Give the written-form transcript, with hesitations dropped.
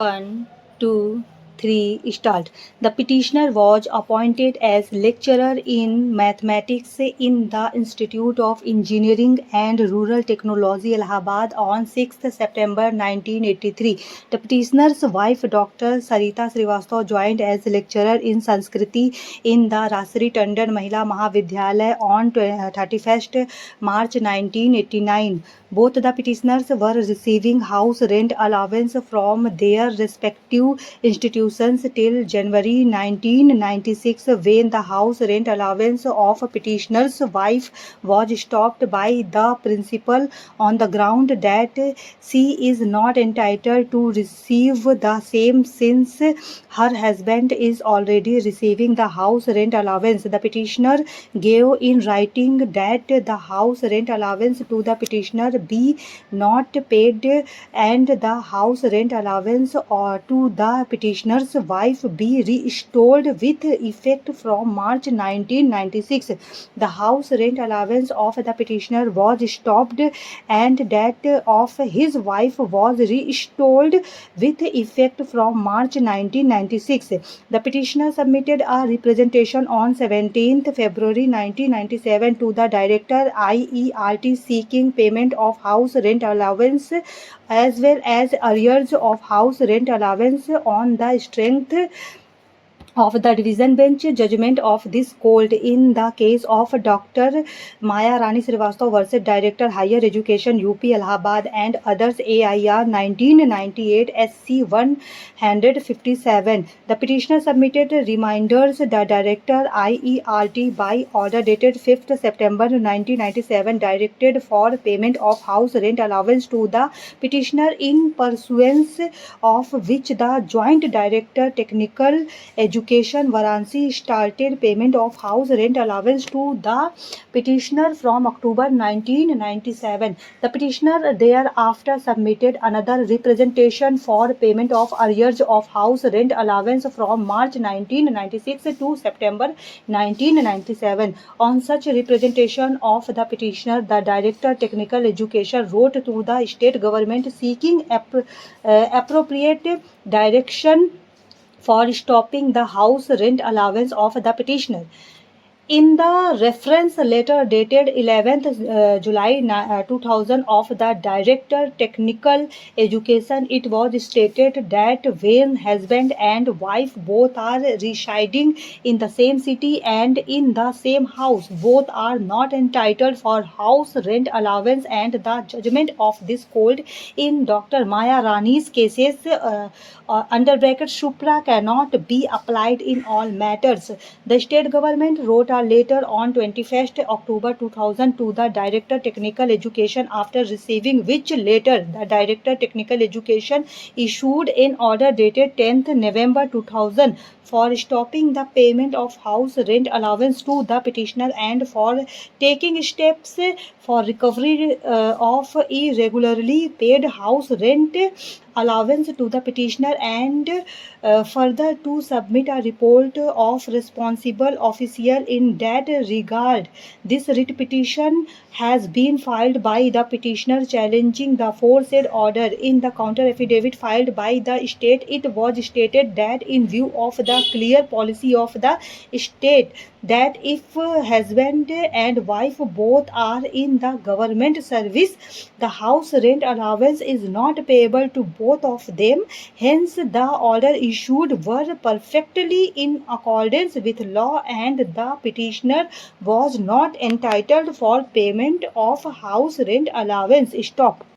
1, 2, 3, start. The petitioner was appointed as lecturer in mathematics in the Institute of Engineering and Rural Technology, Allahabad on 6th September 1983. The petitioner's wife, Dr. Sarita Srivastava, joined as lecturer in Sanskriti in the Rasri Tandon Mahila Mahavidyalaya on 31st March 1989. Both the petitioners were receiving house rent allowance from their respective institutions till January 1996, when the house rent allowance of petitioner's wife was stopped by the principal on the ground that she is not entitled to receive the same since her husband is already receiving the house rent allowance. The petitioner gave in writing that the house rent allowance to the petitioner be not paid and the house rent allowance to the petitioner's wife be restored with effect from March 1996. The house rent allowance of the petitioner was stopped and that of his wife was restored with effect from March 1996. The petitioner submitted a representation on 17th February 1997 to the Director IERT seeking payment of house rent allowance as well as arrears of house rent allowance on the strength of the division bench judgment of this court in the case of Dr. Maya Rani Srivastava versus Director Higher Education UP Allahabad and others AIR 1998 SC 157. The petitioner submitted reminders the Director IERT by order dated 5th September 1997 directed for payment of house rent allowance to the petitioner, in pursuance of which the Joint Director Technical Education Varanasi started payment of house rent allowance to the petitioner from October 1997. The petitioner thereafter submitted another representation for payment of arrears of house rent allowance from March 1996 to September 1997. On such representation of the petitioner, the Director Technical Education wrote to the state government seeking appropriate direction for stopping the house rent allowance of the petitioner. In the reference letter dated 11th July 2000 of the Director Technical Education, it was stated that when husband and wife both are residing in the same city and in the same house, both are not entitled for house rent allowance, and the judgment of this court in Dr. Maya Rani's cases under bracket Shupra cannot be applied in all matters. The state government wrote a letter on 21st October 2000 to the Director Technical Education, after receiving which letter the Director Technical Education issued an order dated 10th November 2000 for stopping the payment of house rent allowance to the petitioner and for taking steps for recovery of irregularly paid house rent allowance to the petitioner, and further to submit a report of responsible official in that regard. This writ petition has been filed by the petitioner challenging the aforesaid order. In the counter affidavit filed by the state, it was stated that in view of the clear policy of the state that if husband and wife both are in the government service, the house rent allowance is not payable to both of them. Hence, the order issued were perfectly in accordance with law, and the petitioner was not entitled for payment of house rent allowance. Stop.